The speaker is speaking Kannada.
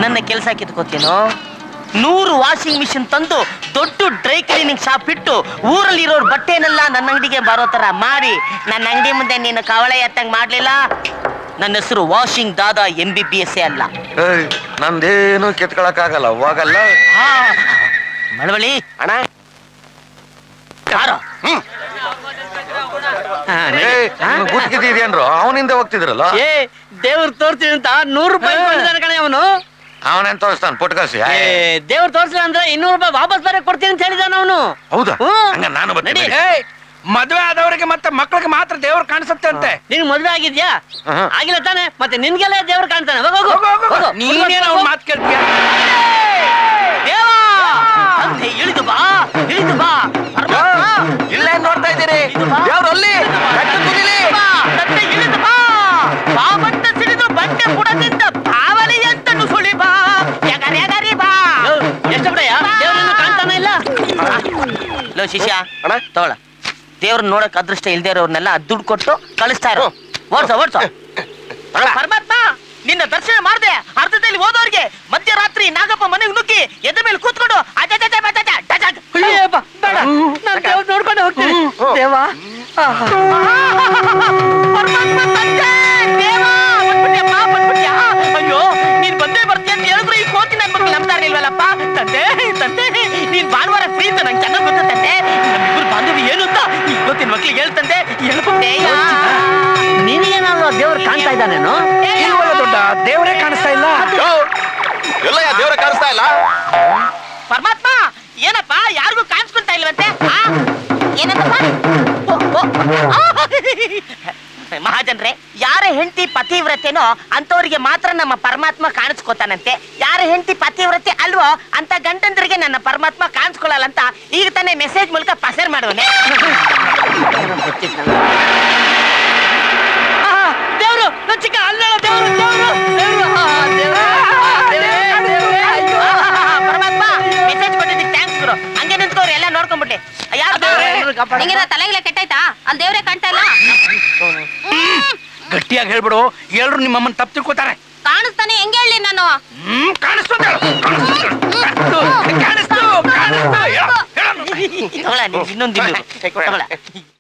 ನನ್ನ ಕೆಲಸ ಕಿತ್ಕೋತೀನೋ 100 ವಾಷಿಂಗ್ ಮಿಷಿನ್ ತಂದು ದೊಡ್ಡ ಡ್ರೈ ಕ್ಲೀನಿಂಗ್ ಶಾಪ್ ಇಟ್ಟು ಊರಲ್ಲಿರೋರ್ ಬಟ್ಟೆನೆಲ್ಲ ನನ್ನ ಅಂಗಡಿಗೆ ಬರೋ ತರ ಮಾಡಿ ನನ್ನ ಅಂಗಡಿ ಮುಂದೆ ನೀನು ಕವಳೆ ಎತ್ತಂಗ್ ಮಾಡ್ಲಿಲ್ಲ, ನನ್ನ ಹೆಸರು ವಾಷಿಂಗ್ ದಾದಾ MBBS ಅಲ್ಲ. ನಂದೇನು ಕಿತ್ಕೊಳಕ್ ಆಗಲ್ಲ, ಹೋಗಲ್ಲ. ಮಳವಳ್ಳಿ ಅಣ್ಣ ಯಾರು ಗುತ್ತಿಗಿದ್ದೀರೇನ್ರು? ಅವನಿಂದ ಹೋಗ್ತಿದ್ರಲ್ಲ. ದೇವ್ರು ತೋರ್ತೀನಿ ಅಂತ 100 ರೂಪಾಯಿ ಕೊಟ್ಟಿದ್ದಾನೆ ಕಣೆ ಅವನು. ಅವನೇನ್ ತೋರಿಸ್ತಾನ ಪುಟ್ಕಾಸಿ? ದೇವ್ರು ತೋರ್ಸಿಲ್ಲ ಅಂದ್ರೆ 200 ರೂಪಾಯಿ ವಾಪಸ್ ಬರಕ್ ಕೊಡ್ತೀನಿ ಅಂತ ಹೇಳಿದಾನ ಅವನು. ಹೌದಾ? ಹಂಗ ನಾನು ಬರ್ತೀನಿ. ಮದ್ವೆ ಆದವರಿಗೆ ಮತ್ತೆ ಮಕ್ಕಳಿಗೆ ಮಾತ್ರ ದೇವ್ರು ಕಾಣಿಸುತ್ತೆ ಅಂತೆ. ನಿನ್ ಮದ್ವೆ ಆಗಿದ್ಯಾ? ಆಗಿಲ್ಲ ತಾನೆ, ಮತ್ತೆ ನಿನ್ಗೆಲ್ಲ ದೇವ್ರು ಕಾಣ್ತಾನೆ. ನೀನೇನು ಅವ್ರ ಮಾತು ಕೇಳ್ತೀಯ? ಇಳಿದು ಬಾ, ಇಳಿದು ಬಾ. ಇಲ್ಲೇ ನೋಡ್ತಾ ಇದ್ದೀರಿ ದೇವ್ರು ಅಲ್ಲಿ ಇಳಿದು ಬಾ. ಬಾವಂತ ಸಿಡಿದು ಬಂಡೆ ಬುಡದಿಂದ ಬಾವಲಿ ಅಂತ ನುಸುಳಿ ಬಾ. ಎಗರಿ ಎಗರಿ ಬಾ. ಎಷ್ಟು ಬಿಡಯ್ಯ, ದೇವ್ರನ್ನು ಕಾಣ್ತಾನೆ ಇಲ್ಲ. ಲೋ ಶಿಷ್ಯ ತಗೊಳ, ದೇವ್ರನ್ನ ನೋಡಕ್ ಅದೃಷ್ಟ ಇಲ್ದೇ ಇರೋರ್ನೆಲ್ಲ ದುಡ್ಡು ಕೊಟ್ಟು ಕಳಿಸ್ತಾ ಇರೋ. ಓಡ್ಸ ಓಡ್ಸ. ಪರಮಾತ್ಮ ನಿನ್ನ ದರ್ಶನ ಮಾಡ್ದೆ ಅರ್ಧದಲ್ಲಿ ಹೋದವ್ರಿಗೆ ಮಧ್ಯರಾತ್ರಿ ನಾಗಪ್ಪ ಮನೆಗೆ ನುಗ್ಗಿ ಎದೆ ಮೇಲೆ ಕೂತ್ಕೊಂಡು ನೋಡ್ಕೊಂಡು ಹೋಗ್ತೀನಿ. ದೇವಾ ಅಯ್ಯೋ, ನೀನ್ ಬಂದೇ ಬರ್ತೀಯ ಅಂತ ಹೇಳಿದ್ರು ಈ ಕೋತಿ ನನ್ ಮಕ್ಳು ನಂಬ್ತಾ ಇರ್ಲಿಲ್ವಲ್ಲಪ್ಪ. ತಂದೆ ತಂದೆ ನೀನ್ ಭಾನುವಾರ ಫ್ರೀ ಅಂತ ನಂಗೆ ಚೆನ್ನಾಗಿ ಗೊತ್ತ ತಂದೆ. ನಮ್ಮಿಬ್ರು ಬಾಂಧವ್ಯ ಏನು ಅಂತ ಇವತ್ತಿನ ಮಕ್ಳಿಗೆ ಹೇಳ್ತಂದೆ. ಹೇಳ್ಕೊಂಡೆ ನೀನೇನಾದ್ರು ದೇವ್ರು ಕಾಣ್ತಾ ಇದ್ದಾನೇನು? ದೊಡ್ಡ ದೇವರೇ ಕಾಣಿಸ್ತಾ ಇಲ್ಲ. ಎಲ್ಲ ದೇವ್ರ ಕಾಣಿಸ್ತಾ ಇಲ್ಲ. ಪರಮಾತ್ಮ ಏನಪ್ಪ ಯಾರಿಗೂ ಕಾಣಿಸ್ಕೊಂತಾ ಇಲ್ವಂತೆ? ಏನಂತಪ್ಪ? ಮಹಾಜನ್ರೆ, ಯಾರ ಹೆಂಡತಿ ಪತಿವ್ರತೆನೋ ಅಂತವರಿಗೆ ಮಾತ್ರ ನಮ್ಮ ಪರಮಾತ್ಮ ಕಾಣಿಸ್ಕೋತಾನಂತೆ. ಯಾರ ಹೆಂಡತಿ ಪತಿವ್ರತೆ ಅಲ್ವೋ ಅಂತ ಗಂಡಂದ್ರಿಗೆ ನನ್ನ ಪರಮಾತ್ಮ ಕಾಣಿಸ್ಕೊಳ್ಳಲ್ಲ ಅಂತ ಈಗ ತಾನೇ ಮೆಸೇಜ್ ಮೂಲಕ ಪಸರ್ ಮಾಡುವನೆ. ದೇವ್ರು ನನ್ನ ಚಿಕ್ಕ ಅಲ್ಲ, ದೇವ್ರು ದೇವ್ರು ಪರಮಾತ್ಮ ಮೆಸೇಜ್ ಕೊಟ್ಟಿದ್ದಕ್ಕೆ ಥ್ಯಾಂಕ್ಸ್ ಗುರು. ಹಂಗೆ ನಿಂತ್ಕೋರು ಎಲ್ಲ ನೋಡ್ಕೊಂಡ್ಬಿಟ್ಟೆ. ನಿಂಗೆ ತಲೆಗಿಲ್ಲ ಕೆಟ್ಟಾಯ್ತಾ? ಅಲ್ಲಿ ದೇವ್ರೆ ಕಾಣ್ತಾ ಇಲ್ಲ. ಗಟ್ಟಿಯಾಗಿ ಹೇಳ್ಬಿಡು, ಎಲ್ರು ನಿಮ್ಮಮ್ಮನ್ ತಪ್ಪು ತಿಳ್ಕೊತಾರೆ. ಕಾಣಿಸ್ತಾನೆ, ಹೆಂಗೆ ಹೇಳಿ ನಾನು? ಇನ್ನೊಂದು